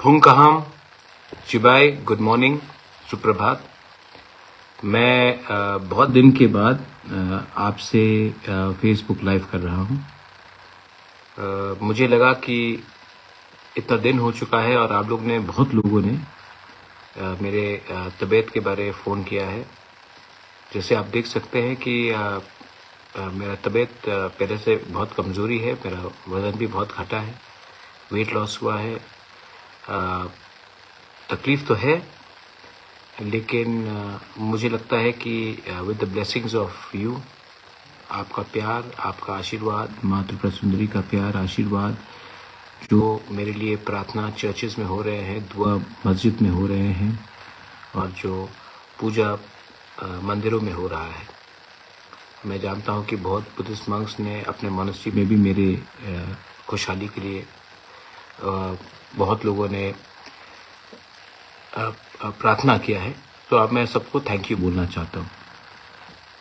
फुंकहम, चिबाई, good morning, सुप्रभात। मैं बहुत दिन के बाद आपसे फेसबुक लाइव कर रहा हूँ। मुझे लगा कि इतना दिन हो चुका है और आप लोग ने बहुत लोगों ने मेरे तबीयत के बारे में फ़ोन किया है। जैसे आप देख सकते हैं कि मेरा तबीयत पहले से बहुत कमज़ोरी है, मेरा वज़न भी बहुत घटा है, वेट लॉस हुआ है। तकलीफ़ तो है, लेकिन मुझे लगता है कि with the blessings of you, आपका प्यार, आपका आशीर्वाद, माँ त्रिपुरा सुंदरी का प्यार, आशीर्वाद जो मेरे लिए प्रार्थना चर्चेज़ में हो रहे हैं, दुआ मस्जिद में हो रहे हैं और जो पूजा मंदिरों में हो रहा है। मैं जानता हूँ कि बहुत बुद्धिस्ट मंक्स ने अपने मॉनेस्ट्री में भी मेरे खुशहाली के लिए बहुत लोगों ने प्रार्थना किया है। तो अब मैं सबको थैंक यू बोलना चाहता हूँ।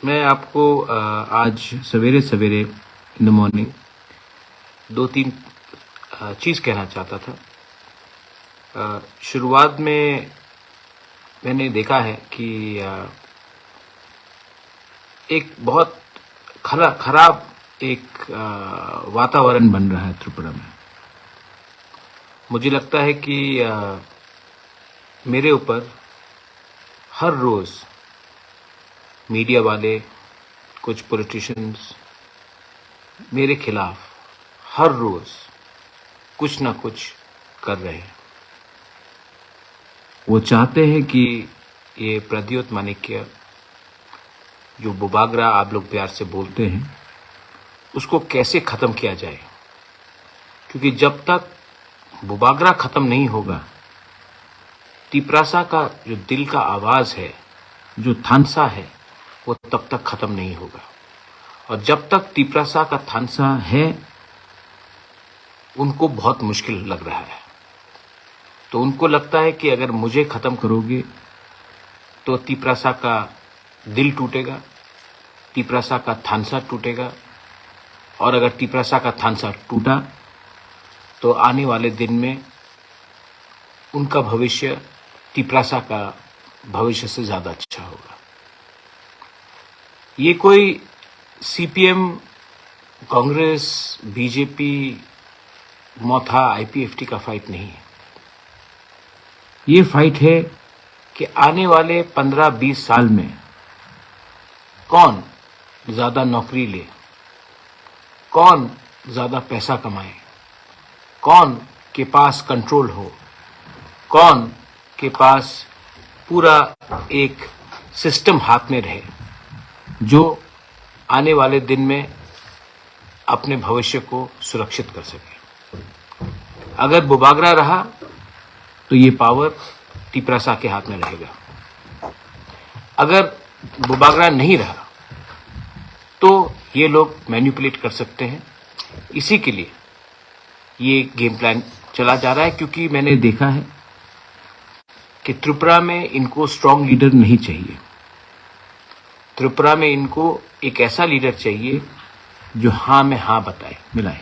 मैं आपको आज सवेरे सवेरे इन द मॉर्निंग 2-3 चीज़ कहना चाहता था। शुरुआत में मैंने देखा है कि एक बहुत खराब एक वातावरण बन रहा है त्रिपुरा में। मुझे लगता है कि मेरे ऊपर हर रोज़ मीडिया वाले, कुछ पॉलिटिशियंस मेरे खिलाफ हर रोज़ कुछ ना कुछ कर रहे हैं। वो चाहते हैं कि ये प्रद्योत माणिक्य, जो बुबागरा आप लोग प्यार से बोलते हैं, उसको कैसे ख़त्म किया जाए, क्योंकि जब तक बुबागरा ख़त्म नहीं होगा, तिप्रासा का जो दिल का आवाज़ है, जो थानसा है, वो तब तक ख़त्म नहीं होगा। और जब तक तिप्रासा का थानसा है, उनको बहुत मुश्किल लग रहा है। तो उनको लगता है कि अगर मुझे ख़त्म करोगे तो तिप्रासा का दिल टूटेगा, तिप्रासा का थानसा टूटेगा, और अगर तिप्रासा का थानसा टूटा तो आने वाले दिन में उनका भविष्य तिप्रासा का भविष्य से ज़्यादा अच्छा होगा। ये कोई सीपीएम, कांग्रेस, बीजेपी, मोथा, आईपीएफटी का फाइट नहीं है। ये फाइट है कि आने वाले 15-20 साल में कौन ज़्यादा नौकरी ले, कौन ज़्यादा पैसा कमाए, कौन के पास कंट्रोल हो, कौन के पास पूरा एक सिस्टम हाथ में रहे जो आने वाले दिन में अपने भविष्य को सुरक्षित कर सके। अगर बुबागरा रहा तो ये पावर तिप्रासा के हाथ में रहेगा। अगर बुबागरा नहीं रहा तो ये लोग मैनिपुलेट कर सकते हैं। इसी के लिए ये गेम प्लान चला जा रहा है, क्योंकि मैंने देखा है कि त्रिपुरा में इनको स्ट्रांग लीडर नहीं चाहिए। त्रिपुरा में इनको एक ऐसा लीडर चाहिए जो हाँ में हाँ बताए, मिलाए।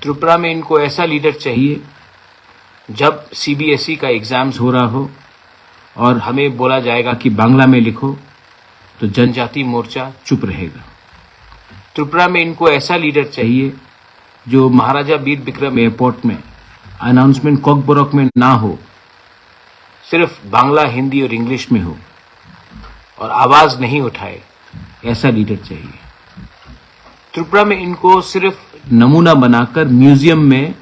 त्रिपुरा में इनको ऐसा लीडर चाहिए, जब सीबीएसई का एग्ज़ाम्स हो रहा हो और हमें बोला जाएगा कि बांग्ला में लिखो, तो जनजाति मोर्चा चुप रहेगा। त्रिपुरा में इनको ऐसा लीडर चाहिए जो महाराजा वीर विक्रम एयरपोर्ट में अनाउंसमेंट कॉकबोरक में ना हो, सिर्फ बांग्ला, हिंदी और इंग्लिश में हो और आवाज़ नहीं उठाए, ऐसा लीडर चाहिए। त्रिपुरा में इनको सिर्फ नमूना बनाकर म्यूजियम में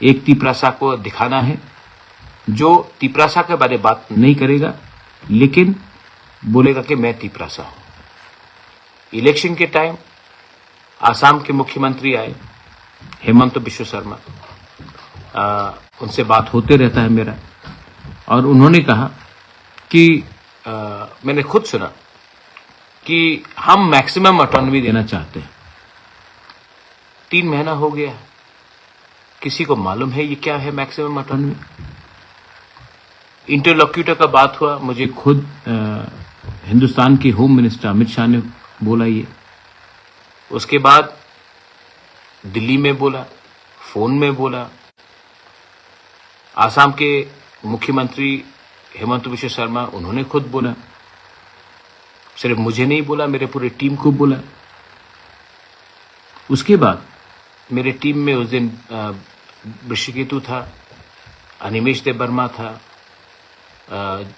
एक तिप्रासा को दिखाना है, जो तिप्रासा के बारे में बात नहीं करेगा, लेकिन बोलेगा कि मैं तिप्रासा हूँ। इलेक्शन के टाइम आसाम के मुख्यमंत्री आए, हेमंत बिश्व शर्मा, उनसे बात होते रहता है मेरा, और उन्होंने कहा कि मैंने खुद सुना कि हम मैक्सिमम ऑटोनॉमी देना चाहते हैं। 3 महीना हो गया, किसी को मालूम है ये क्या है मैक्सिमम ऑटोनॉमी? इंटरलॉक्यूटर का बात हुआ, मुझे खुद हिंदुस्तान के होम मिनिस्टर अमित शाह ने बोला ये। उसके बाद दिल्ली में बोला, फोन में बोला, आसाम के मुख्यमंत्री हेमंत बिश्व शर्मा, उन्होंने खुद बोला, सिर्फ मुझे नहीं बोला, मेरे पूरे टीम को बोला। उसके बाद मेरे टीम में उस दिन ऋषिकेतु था, अनिमेश देव वर्मा था,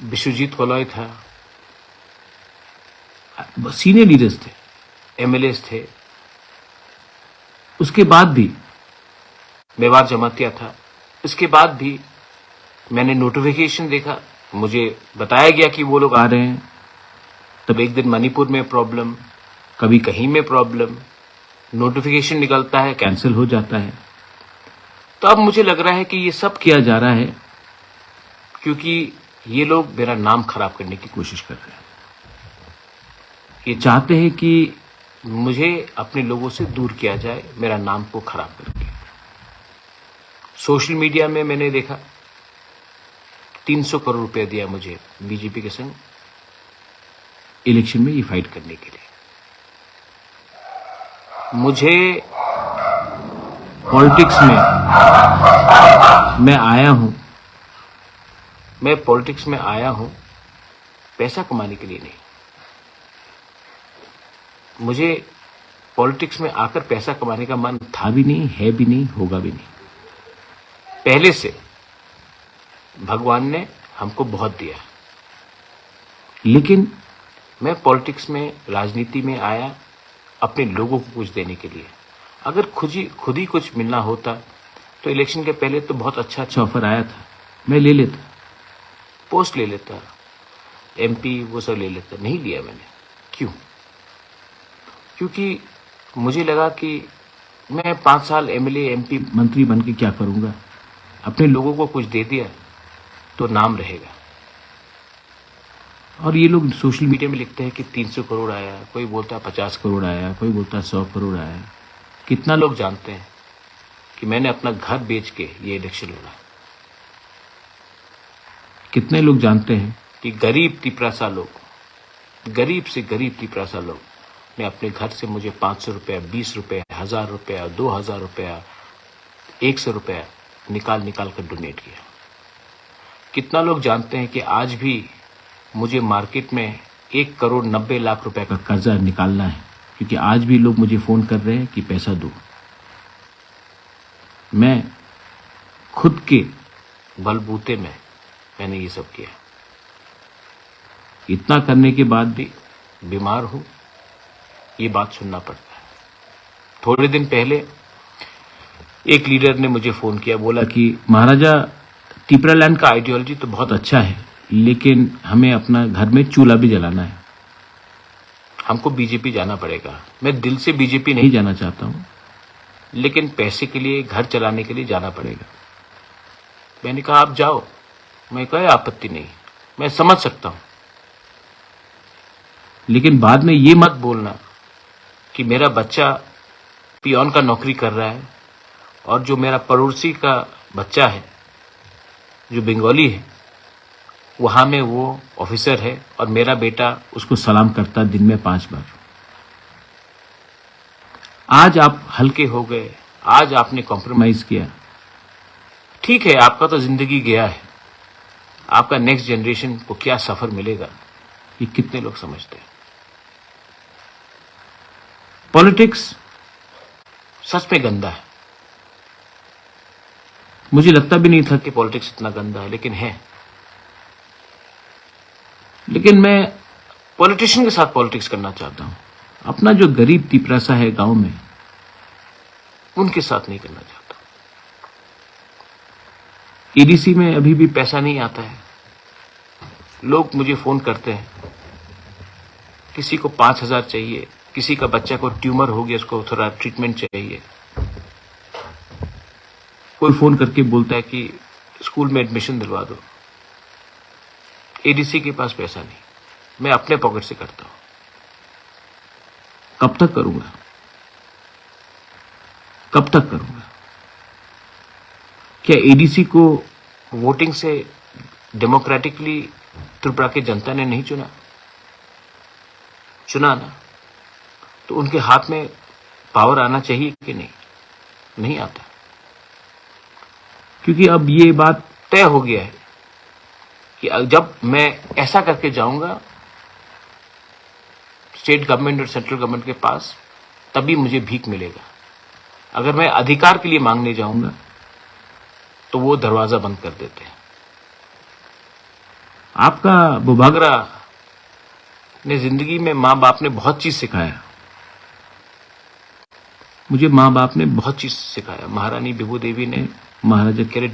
विश्वजीत कोलॉय था, सीनियर लीडर्स थे, एमएलएस थे। उसके बाद भी मेवाड़ जमातिया था। इसके बाद भी मैंने नोटिफिकेशन देखा, मुझे बताया गया कि वो लोग आ रहे हैं। तब एक दिन मणिपुर में प्रॉब्लम, कभी कहीं में प्रॉब्लम, नोटिफिकेशन निकलता है, कैंसिल हो जाता है। तो अब मुझे लग रहा है कि ये सब किया जा रहा है क्योंकि ये लोग मेरा नाम खराब करने की कोशिश कर रहे हैं। ये चाहते हैं कि मुझे अपने लोगों से दूर किया जाए, मेरा नाम को खराब करके। सोशल मीडिया में मैंने देखा 300 करोड़ रुपया दिया मुझे बीजेपी के संग इलेक्शन में ये फाइट करने के लिए। मुझे पॉलिटिक्स में मैं आया हूं पैसा कमाने के लिए नहीं। मुझे पॉलिटिक्स में आकर पैसा कमाने का मन था भी नहीं, है भी नहीं, होगा भी नहीं। पहले से भगवान ने हमको बहुत दिया, लेकिन मैं पॉलिटिक्स में, राजनीति में आया अपने लोगों को कुछ देने के लिए। अगर खुद ही कुछ मिलना होता तो इलेक्शन के पहले तो बहुत अच्छा ऑफर आया था, मैं ले लेता, पोस्ट ले लेता, एमपी वो सब ले लेता। नहीं लिया मैंने। क्यों? क्योंकि मुझे लगा कि मैं 5 साल एमएलए, एमपी, मंत्री बन के क्या करूंगा। अपने लोगों को कुछ दे दिया तो नाम रहेगा। और ये लोग सोशल मीडिया में लिखते हैं कि 300 करोड़ आया, कोई बोलता है 50 करोड़ आया, कोई बोलता है 100 करोड़ आया। कितना लोग जानते हैं कि मैंने अपना घर बेच के ये इलेक्शन लड़ा? कितने लोग जानते हैं कि गरीब तिपरासा लोग, गरीब से गरीब तिपरासा लोग ने अपने घर से मुझे 500 रुपया, 20 रुपया, 1000 रुपया, 2000 रुपया, 100 रुपया निकाल कर डोनेट किया? कितना लोग जानते हैं कि आज भी मुझे मार्केट में 1 करोड़ 90 लाख रुपए का कर्जा निकालना है, क्योंकि आज भी लोग मुझे फोन कर रहे हैं कि पैसा दो। मैं खुद के बलबूते में मैंने ये सब किया। इतना करने के बाद भी बीमार हूं, ये बात सुनना पड़ता है। थोड़े दिन पहले एक लीडर ने मुझे फोन किया, बोला कि महाराजा तिपरालैंड का आइडियोलॉजी तो बहुत अच्छा है, लेकिन हमें अपना घर में चूल्हा भी जलाना है, हमको बीजेपी जाना पड़ेगा। मैं दिल से बीजेपी नहीं जाना चाहता हूं, लेकिन पैसे के लिए, घर चलाने के लिए जाना पड़ेगा। मैंने कहा आप जाओ, मैं कोई आपत्ति नहीं, मैं समझ सकता हूं, लेकिन बाद में ये मत बोलना कि मेरा बच्चा पियोन का नौकरी कर रहा है और जो मेरा पड़ोसी का बच्चा है जो बंगाली है, वहां में वो ऑफिसर है और मेरा बेटा उसको सलाम करता दिन में 5 बार। आज आप हल्के हो गए, आज आपने कॉम्प्रोमाइज किया, ठीक है, आपका तो जिंदगी गया है। आपका नेक्स्ट जनरेशन को क्या सफर मिलेगा, ये कितने लोग समझते हैं? पॉलिटिक्स सच में गंदा है। मुझे लगता भी नहीं था कि पॉलिटिक्स इतना गंदा है, लेकिन है। लेकिन मैं पॉलिटिशियन के साथ पॉलिटिक्स करना चाहता हूं। अपना जो गरीब तिपरासा है गांव में, उनके साथ नहीं करना चाहता। ईडीसी में अभी भी पैसा नहीं आता है। लोग मुझे फोन करते हैं, किसी को 5000 चाहिए, किसी का बच्चा को ट्यूमर हो गया, उसको थोड़ा ट्रीटमेंट चाहिए। कोई फोन करके बोलता है कि स्कूल में एडमिशन दिलवा दो। एडीसी के पास पैसा नहीं, मैं अपने पॉकेट से करता हूं। कब तक करूंगा? कब तक करूंगा? क्या एडीसी को वोटिंग से डेमोक्रेटिकली त्रिपुरा की जनता ने नहीं चुना? चुना ना, तो उनके हाथ में पावर आना चाहिए कि नहीं? नहीं आता। क्योंकि अब ये बात तय हो गया है कि जब मैं ऐसा करके जाऊंगा स्टेट गवर्नमेंट और सेंट्रल गवर्नमेंट के पास, तभी मुझे भीख मिलेगा। अगर मैं अधिकार के लिए मांगने जाऊंगा तो वो दरवाजा बंद कर देते हैं। आपका बुभागरा ने जिंदगी में माँ बाप ने बहुत चीज सिखाया। मुझे माँ बाप ने बहुत चीज सिखाया। महारानी विभू देवी ने, महाराजा कैरेट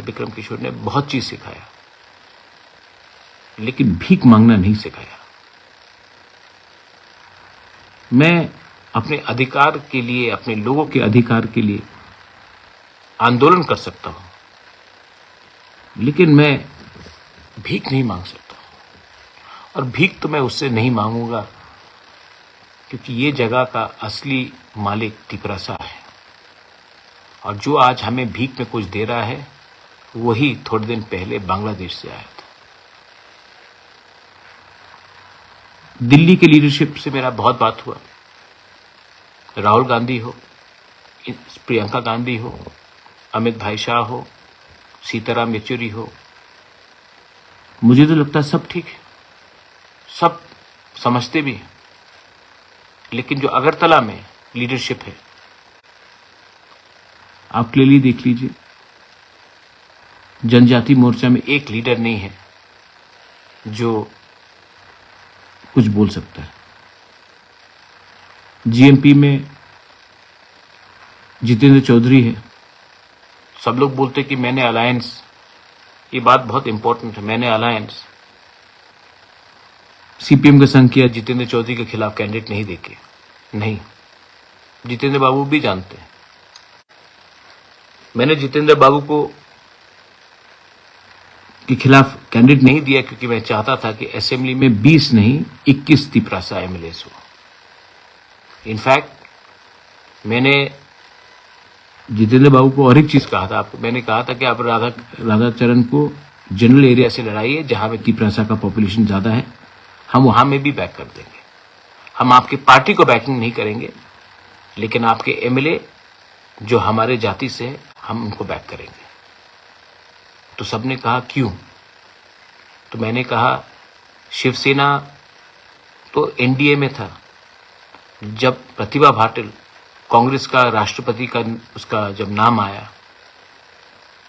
विक्रम किशोर ने बहुत चीज सिखाया, लेकिन भीख मांगना नहीं सिखाया। मैं अपने अधिकार के लिए, अपने लोगों के अधिकार के लिए आंदोलन कर सकता हूं, लेकिन मैं भीख नहीं मांग सकता। और भीख तो मैं उससे नहीं मांगूंगा, क्योंकि ये जगह का असली मालिक तिपरासा है। और जो आज हमें भीख में कुछ दे रहा है, वही थोड़े दिन पहले बांग्लादेश से आया था। दिल्ली के लीडरशिप से मेरा बहुत बात हुआ। राहुल गांधी हो, प्रियंका गांधी हो, अमित भाई शाह हो, सीताराम येचुरी हो, मुझे तो लगता है सब ठीक है, सब समझते भी हैं। लेकिन जो अगरतला में लीडरशिप है, आप क्लियरली देख लीजिए, जनजाति मोर्चा में एक लीडर नहीं है जो कुछ बोल सकता है। जीएमपी में जितेंद्र चौधरी है। सब लोग बोलते कि मैंने अलायंस, ये बात बहुत इंपॉर्टेंट है, मैंने अलायंस सीपीएम का संग किया जितेंद्र चौधरी के खिलाफ कैंडिडेट नहीं देके। नहीं, जितेंद्र बाबू भी जानते हैं। मैंने जितेंद्र बाबू को के खिलाफ कैंडिडेट नहीं दिया क्योंकि मैं चाहता था कि असेंबली में 20 नहीं 21 तिपरासा एमएलएस हो। इनफैक्ट मैंने जितेंद्र बाबू को और एक चीज कहा था आपको, मैंने कहा था कि आप राधाचरण को जनरल एरिया से लड़ाइए जहां में तिपरासा का पॉपुलेशन ज्यादा है, हम वहां में भी बैक कर देंगे। हम आपकी पार्टी को बैकिंग नहीं करेंगे, लेकिन आपके एमएलए जो हमारे जाति से है, हम उनको बैक करेंगे। तो सबने कहा क्यों? तो मैंने कहा शिवसेना तो एनडीए में था। जब प्रतिभा पाटिल कांग्रेस का राष्ट्रपति का उसका जब नाम आया,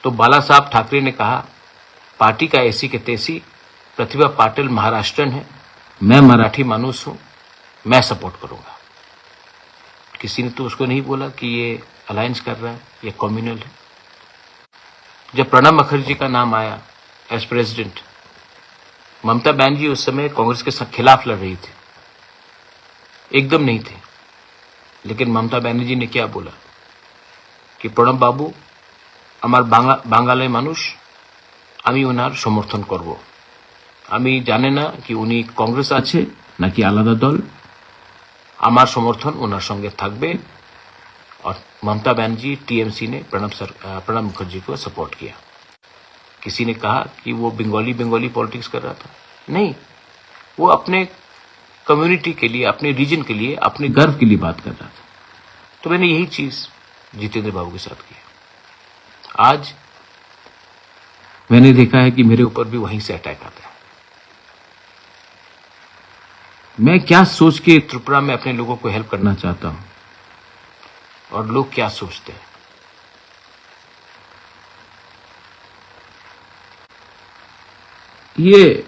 तो बाला साहब ठाकरे ने कहा पार्टी का ऐसी के तैसी, प्रतिभा पाटिल महाराष्ट्रन है, मैं मराठी मानुस हूं, मैं सपोर्ट करूंगा। किसी ने तो उसको नहीं बोला कि ये अलायंस कर रहा है, ये कम्युनल है। जब प्रणब मुखर्जी का नाम आया एज प्रेसिडेंट, ममता बनर्जी उस समय कांग्रेस के खिलाफ लड़ रही थी, एकदम नहीं थे। लेकिन ममता बनर्जी ने क्या बोला कि प्रणब बाबू আমার বাঙালি মানুষ, আমি ওনার সমর্থন করব। আমি জানি না কি উনি কংগ্রেস আছে নাকি আলাদা দল, আমার সমর্থন ওনার সঙ্গে থাকবে। और ममता बनर्जी टीएमसी ने प्रणब मुखर्जी को सपोर्ट किया। किसी ने कहा कि वो बंगाली पॉलिटिक्स कर रहा था, नहीं, वो अपने कम्युनिटी के लिए, अपने रीजन के लिए, अपने गर्व के लिए बात कर रहा था। तो मैंने यही चीज जितेंद्र बाबू के साथ की। आज मैंने देखा है कि मेरे ऊपर भी वहीं से अटैक आता है। मैं क्या सोच के त्रिपुरा में अपने लोगों को हेल्प करना चाहता हूं और लोग क्या सोचते हैं। ये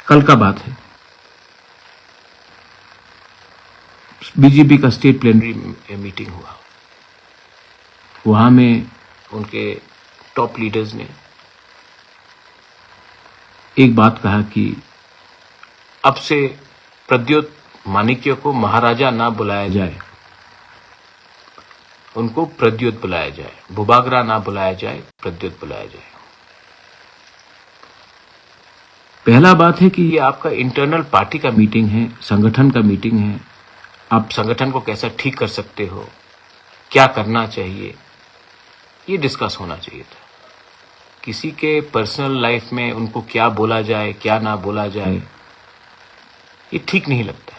कल का बात है। बीजेपी का स्टेट प्लेनरी मीटिंग हुआ। वहां में उनके टॉप लीडर्स ने एक बात कहा कि अब से प्रद्योत माणिक्य को महाराजा ना बुलाया जाए, उनको प्रद्योत बुलाया जाए, बुबागरा ना बुलाया जाए, प्रद्योत बुलाया जाए। पहला बात है कि ये आपका इंटरनल पार्टी का मीटिंग है, संगठन का मीटिंग है। आप संगठन को कैसा ठीक कर सकते हो, क्या करना चाहिए, ये डिस्कस होना चाहिए था। किसी के पर्सनल लाइफ में उनको क्या बोला जाए, क्या ना बोला जाए, ये ठीक नहीं लगता।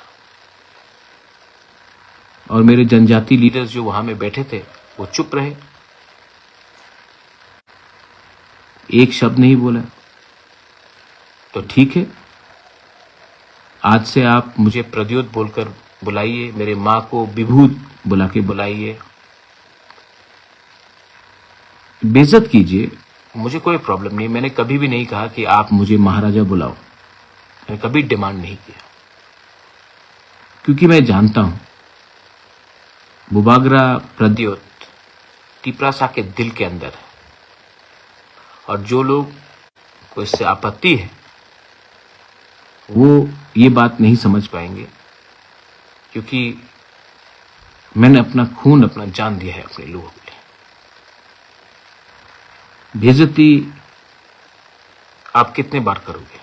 और मेरे जनजाति लीडर्स जो वहां में बैठे थे, वो चुप रहे। एक शब्द नहीं बोला। तो ठीक है, आज से आप मुझे प्रद्योत बोलकर बुलाइए, मेरे माँ को विभूत बुला के बुलाइए, बेइज्जत कीजिए, मुझे कोई प्रॉब्लम नहीं। मैंने कभी भी नहीं कहा कि आप मुझे महाराजा बुलाओ, मैंने कभी डिमांड नहीं किया, क्योंकि मैं जानता हूं बुबागरा प्रद्योत टिपरासा के दिल के अंदर है, और जो लोग को इससे आपत्ति है वो ये बात नहीं समझ पाएंगे, क्योंकि मैंने अपना खून, अपना जान दिया है अपने लोगों के लिए। बेइज्जती आप कितने बार करोगे?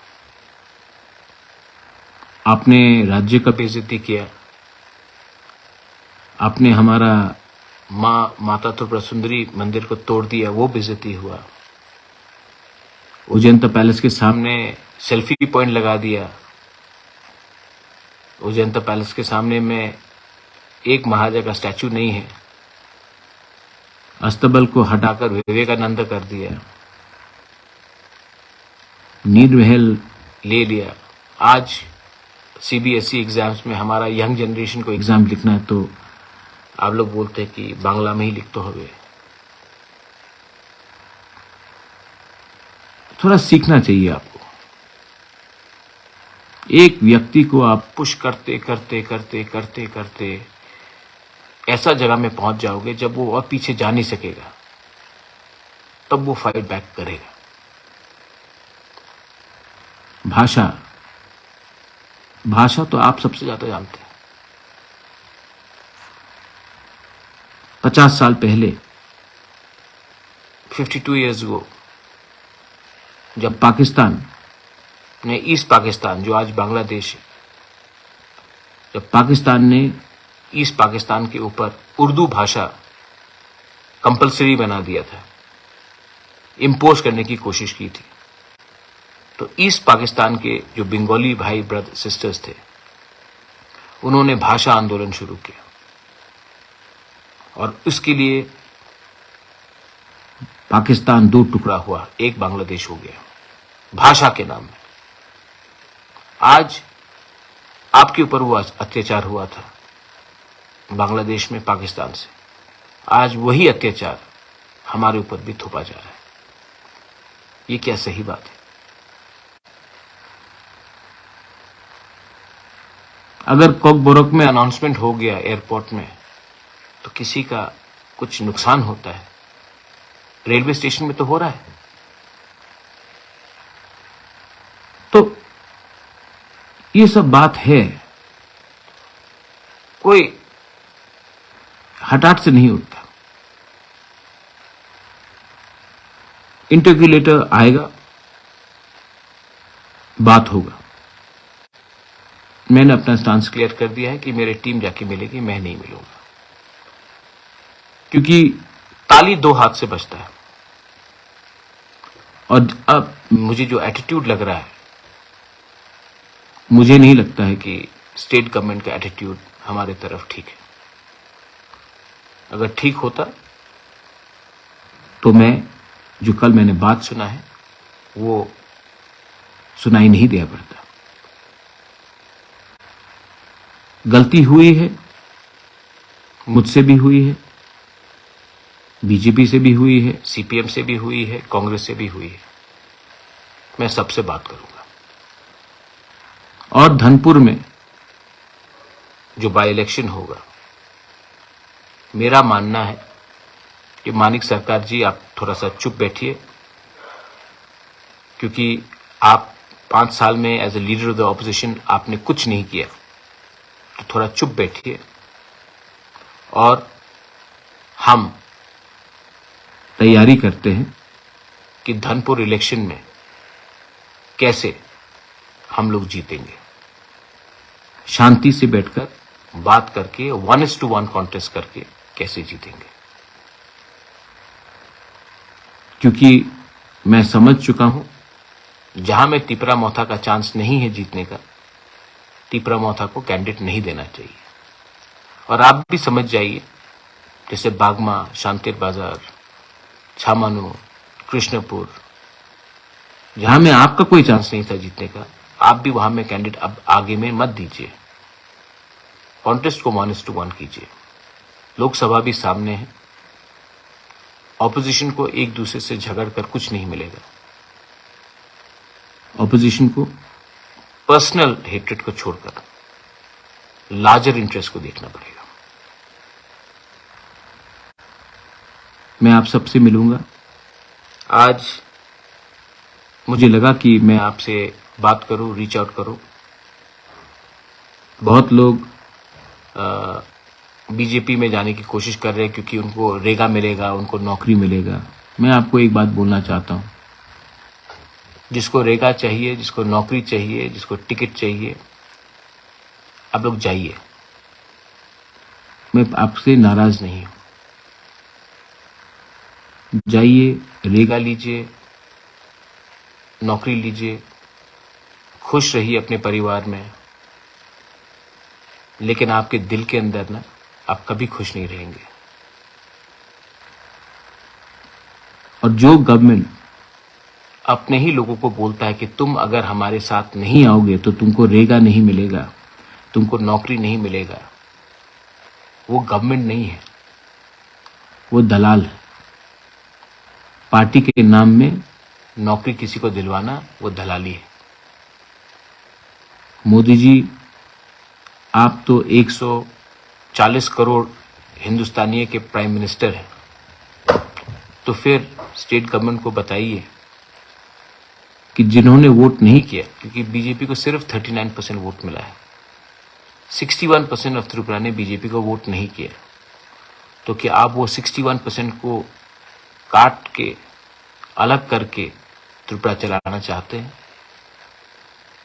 आपने राज्य का बेइज्जती किया, आपने हमारा माता त्रिपुरा सुंदरी मंदिर को तोड़ दिया, वो बेइज्जती हुआ। उजैंता पैलेस के सामने सेल्फी पॉइंट लगा दिया। उजैंता पैलेस के सामने में एक महाराजा का स्टैचू नहीं है। अस्तबल को हटाकर विवेकानंद कर दिया। नीर महल ले लिया। आज सीबीएसई एग्जाम्स में हमारा यंग जनरेशन को एग्जाम लिखना है तो आप लोग बोलते हैं कि बांग्ला में ही लिख तो होवे। थोड़ा सीखना चाहिए आपको। एक व्यक्ति को आप पुश करते करते करते करते करते ऐसा जगह में पहुंच जाओगे जब वो और पीछे जा नहीं सकेगा, तब वो फाइट बैक करेगा। भाषा तो आप सबसे ज्यादा जानते हैं। 50 साल पहले, 52 years ago, जब पाकिस्तान ने ईस्ट पाकिस्तान, जो आज बांग्लादेश है, जब पाकिस्तान ने ईस्ट पाकिस्तान के ऊपर उर्दू भाषा कंपलसरी बना दिया था, इंपोज करने की कोशिश की थी, तो ईस्ट पाकिस्तान के जो बंगाली भाई ब्रदर सिस्टर्स थे, उन्होंने भाषा आंदोलन शुरू किया, और उसके लिए पाकिस्तान दो टुकड़ा हुआ, एक बांग्लादेश हो गया भाषा के नाम में। आज आपके ऊपर वो अत्याचार हुआ था बांग्लादेश में पाकिस्तान से, आज वही अत्याचार हमारे ऊपर भी थोपा जा रहा है। ये क्या सही बात है? अगर कोकबोरोक में अनाउंसमेंट हो गया एयरपोर्ट में तो किसी का कुछ नुकसान होता है, रेलवे स्टेशन में तो हो रहा है। तो ये सब बात है, कोई हठात से नहीं उठता। इंटरव्यूलेटर आएगा, बात होगा। मैंने अपना स्टांस क्लियर कर दिया है कि मेरी टीम जाके मिलेगी, मैं नहीं मिलूंगा, क्योंकि ताली दो हाथ से बजता है। और अब मुझे जो एटीट्यूड लग रहा है, मुझे नहीं लगता है कि स्टेट गवर्नमेंट का एटीट्यूड हमारे तरफ ठीक है। अगर ठीक होता तो मैं जो कल मैंने बात सुना है वो सुनाई नहीं दिया पड़ता। गलती हुई है, मुझसे भी हुई है, बीजेपी से भी हुई है, सीपीएम से भी हुई है, कांग्रेस से भी हुई है। मैं सबसे बात करूंगा। और धनपुर में जो बाई इलेक्शन होगा, मेरा मानना है कि मानिक सरकार जी, आप थोड़ा सा चुप बैठिए, क्योंकि आप 5 साल में as a leader of the opposition आपने कुछ नहीं किया, तो थोड़ा चुप बैठिए और हम तैयारी करते हैं कि धनपुर इलेक्शन में कैसे हम लोग जीतेंगे। शांति से बैठकर बात करके 1:1 कॉन्टेस्ट करके कैसे जीतेंगे, क्योंकि मैं समझ चुका हूं जहां में तिपरा मोथा का चांस नहीं है जीतने का, तिपरा मोथा को कैंडिडेट नहीं देना चाहिए। और आप भी समझ जाइए, जैसे बागमा, शांतिर बाजार, छामानू, कृष्णपुर, जहां में आपका कोई चांस नहीं था जीतने का, आप भी वहां में कैंडिडेट अब आगे में मत दीजिए। कॉन्टेस्ट को 1:1 कीजिए। लोकसभा भी सामने है। ऑपोजिशन को एक दूसरे से झगड़ कर कुछ नहीं मिलेगा। ऑपोजिशन को पर्सनल हेट्रेड को छोड़कर लार्जर इंटरेस्ट को देखना पड़ेगा। मैं आप सबसे मिलूंगा। आज मुझे लगा कि मैं आपसे बात करूं, रीच आउट करूं। बहुत लोग बीजेपी में जाने की कोशिश कर रहे हैं क्योंकि उनको रेगा मिलेगा, उनको नौकरी मिलेगा। मैं आपको एक बात बोलना चाहता हूं, जिसको रेगा चाहिए, जिसको नौकरी चाहिए, जिसको टिकट चाहिए, आप लोग जाइए। मैं आपसे नाराज नहीं हूं। जाइए, रेगा लीजिए, नौकरी लीजिए, खुश रहिए अपने परिवार में, लेकिन आपके दिल के अंदर ना आप कभी खुश नहीं रहेंगे। और जो गवर्नमेंट अपने ही लोगों को बोलता है कि तुम अगर हमारे साथ नहीं आओगे तो तुमको रेगा नहीं मिलेगा, तुमको नौकरी नहीं मिलेगा, वो गवर्नमेंट नहीं है, वो दलाल है। पार्टी के नाम में नौकरी किसी को दिलवाना वो दलाली है। मोदी जी, आप तो 140 करोड़ हिंदुस्तानियों के प्राइम मिनिस्टर हैं, तो फिर स्टेट गवर्नमेंट को बताइए कि जिन्होंने वोट नहीं किया, क्योंकि बीजेपी को सिर्फ 39% वोट मिला है, 61% ऑफ त्रिपुरा ने बीजेपी को वोट नहीं किया, तो क्या आप वो 61% को काट के अलग करके त्रिपुरा चलाना चाहते हैं?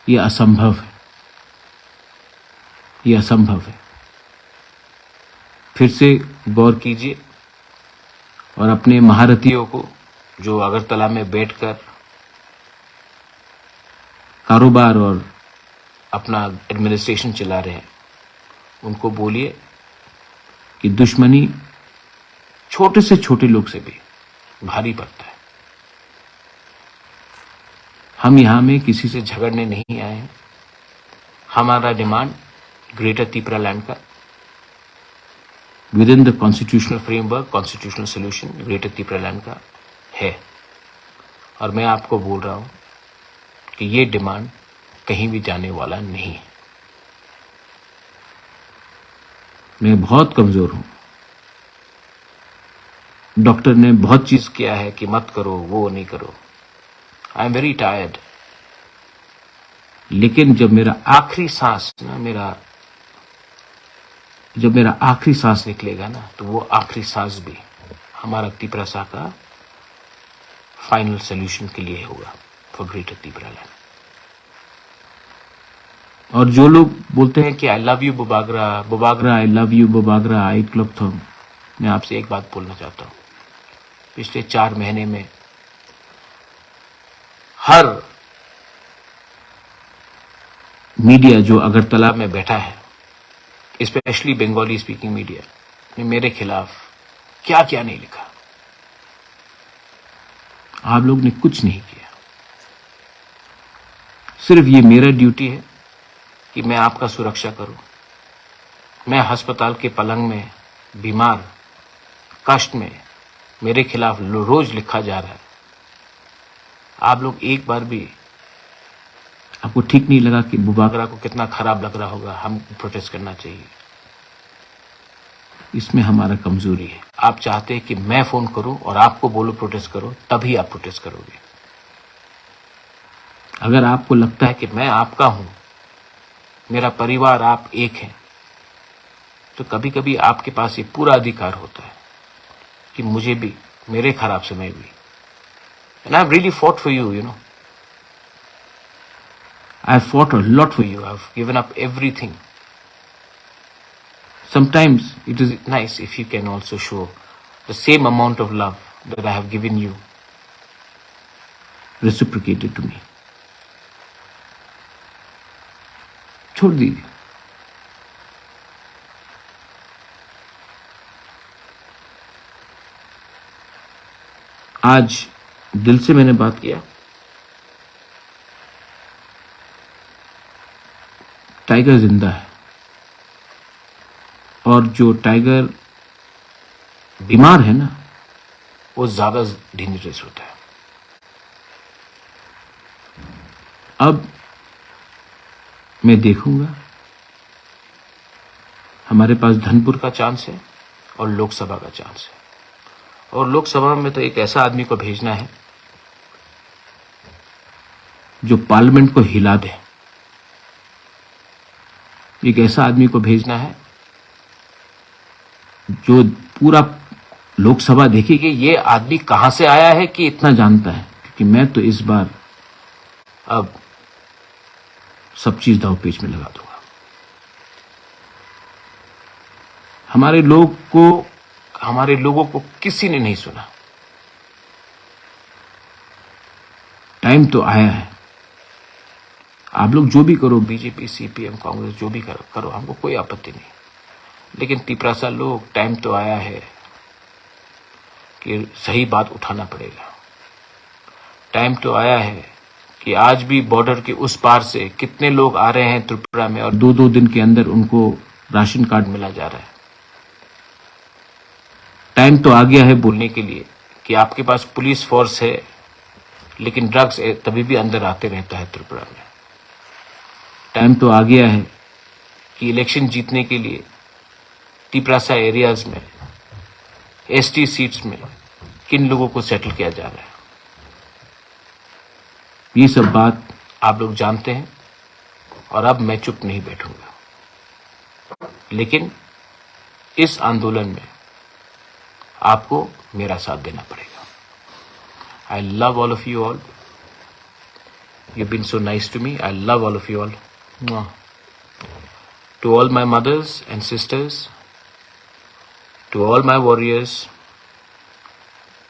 ये असंभव है, ये असंभव है। फिर से गौर कीजिए और अपने महारथियों को जो अगरतला में बैठकर कारोबार और अपना एडमिनिस्ट्रेशन चला रहे हैं, उनको बोलिए कि दुश्मनी छोटे से छोटे लोग से भी भारी पड़ता है। हम यहां में किसी से झगड़ने नहीं आए हैं। हमारा डिमांड ग्रेटर त्रिपुरा लैंड का with in the constitutional framework, constitutional solution greater Tripura land का है। और मैं आपको बोल रहा हूं कि ये डिमांड कहीं भी जाने वाला नहीं है। मैं बहुत कमजोर हूं। डॉक्टर ने बहुत चीज किया है कि मत करो, वो नहीं करो। I am very tired. लेकिन जब मेरा आखिरी सांस निकलेगा ना, तो वो आखिरी सांस भी हमारा त्रिपुरा का फाइनल सोल्यूशन के लिए होगा फॉर ग्रेटर त्रिपुरा लैंड। और जो लोग बोलते हैं कि I love you Bubagra, I love you Bubagra, I club थम, मैं आपसे एक बात बोलना चाहता हूं। पिछले 4 महीने में हर मीडिया जो अगरतला में बैठा है, स्पेशली बंगाली स्पीकिंग मीडिया, ने मेरे खिलाफ क्या क्या नहीं लिखा। आप लोग ने कुछ नहीं किया। सिर्फ ये मेरा ड्यूटी है कि मैं आपका सुरक्षा करूं। मैं अस्पताल के पलंग में बीमार, कष्ट में, मेरे खिलाफ रोज लिखा जा रहा है। आप लोग एक बार भी, आपको ठीक नहीं लगा कि बुबागरा को कितना खराब लग रहा होगा, हम प्रोटेस्ट करना चाहिए। इसमें हमारा कमजोरी है। आप चाहते हैं कि मैं फोन करूं और आपको बोलो प्रोटेस्ट करो, तभी आप प्रोटेस्ट करोगे। अगर आपको लगता है कि मैं आपका हूं, मेरा परिवार आप एक हैं, तो कभी कभी आपके पास ये पूरा अधिकार होता है कि मुझे भी, मेरे खराब समय भी, and I've really fought for you, you know. I've fought a lot for you. I've given up everything. Sometimes it is nice if you can also show the same amount of love that I have given you, reciprocated to me. छोड़ दीजिए। आज दिल से मैंने बात किया। Tiger जिंदा है और जो टाइगर बीमार है ना, वो ज्यादा डेंजरस होता है। अब मैं देखूंगा, हमारे पास धनपुर का चांस है और लोकसभा का चांस है, और लोकसभा में तो एक ऐसा आदमी को भेजना है जो पार्लियामेंट को हिला दे। एक ऐसा आदमी को भेजना है जो पूरा लोकसभा देखे कि ये आदमी कहां से आया है कि इतना जानता है, क्योंकि मैं तो इस बार अब सब चीज दांवपेच में लगा दूंगा। हमारे लोगों को किसी ने नहीं सुना। टाइम तो आया है। आप लोग जो भी करो, बीजेपी, सीपीएम, कांग्रेस, जो भी करो, हमको कोई आपत्ति नहीं, लेकिन तिपरासा लोग, टाइम तो आया है कि सही बात उठाना पड़ेगा। टाइम तो आया है कि आज भी बॉर्डर के उस पार से कितने लोग आ रहे हैं त्रिपुरा में और 2-2 दिन के अंदर उनको राशन कार्ड मिला जा रहा है। टाइम तो आ गया है बोलने के लिए कि आपके पास पुलिस फोर्स है, लेकिन ड्रग्स तभी भी अंदर आते रहता है त्रिपुरा में। टाइम तो आ गया है कि इलेक्शन जीतने के लिए तिपरासा एरियाज में, एसटी सीट्स में किन लोगों को सेटल किया जा रहा है। ये सब बात आप लोग जानते हैं और अब मैं चुप नहीं बैठूंगा, लेकिन इस आंदोलन में आपको मेरा साथ देना पड़ेगा। I love all of you all. You been so nice to me. I love all of you all. To all my mothers and sisters, to all my warriors,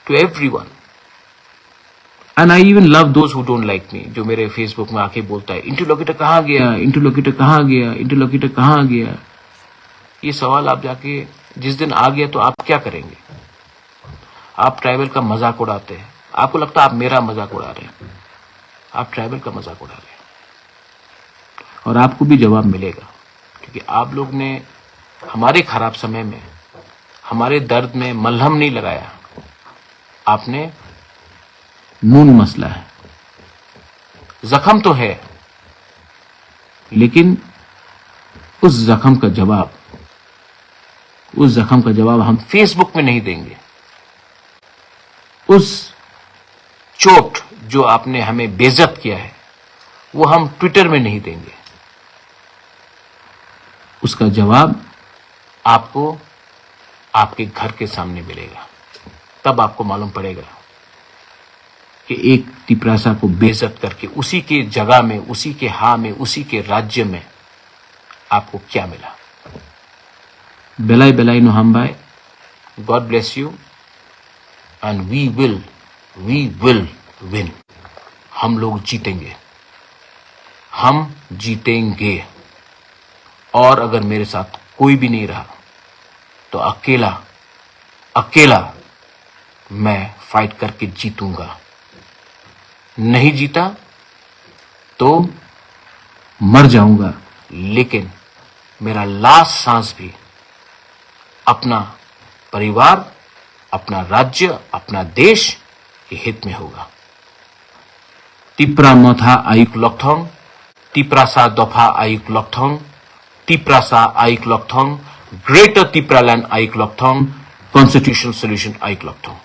to everyone. And I even love those who don't like me, जो मेरे Facebook में आके बोलता है interlocutor कहाँ गया, interlocutor कहाँ गया, इंटरलोकेटर कहाँ गया। ये सवाल आप जाके जिस दिन आ गया तो आप क्या करेंगे? आप ट्राइबल का मजाक उड़ाते हैं। आपको लगता है आप मेरा मजाक उड़ा रहे हैं, आप ट्राइबल का मजाक उड़ा रहे हैं, और आपको भी जवाब मिलेगा, क्योंकि आप लोग ने हमारे खराब समय में, हमारे दर्द में मलहम नहीं लगाया, आपने नून मसला है। जख्म तो है, लेकिन उस जख्म का जवाब हम फेसबुक में नहीं देंगे। उस चोट जो आपने हमें बेइज्जत किया है, वो हम ट्विटर में नहीं देंगे। उसका जवाब आपको आपके घर के सामने मिलेगा। तब आपको मालूम पड़ेगा कि एक तिपरासा को बेइज्जत करके उसी के जगह में, उसी के हाँ में, उसी के राज्य में आपको क्या मिला। बेलाई बेलाई नो हम बाय। God bless you and we will win. हम लोग जीतेंगे, हम जीतेंगे। और अगर मेरे साथ कोई भी नहीं रहा तो अकेला मैं फाइट करके जीतूंगा। नहीं जीता तो मर जाऊंगा, लेकिन मेरा लास्ट सांस भी अपना परिवार, अपना राज्य, अपना देश के हित में होगा। तिप्रा मोथा आयुक लोकथोंग, तिप्रासा दोफा आयुक लोकथोंग, तिप्रासा आयुक लोकथोंग, ग्रेटर तिप्रालैंड आयुक लोकथोंग, कॉन्स्टिट्यूशनल सोल्यूशन आयुक लोकथोंग।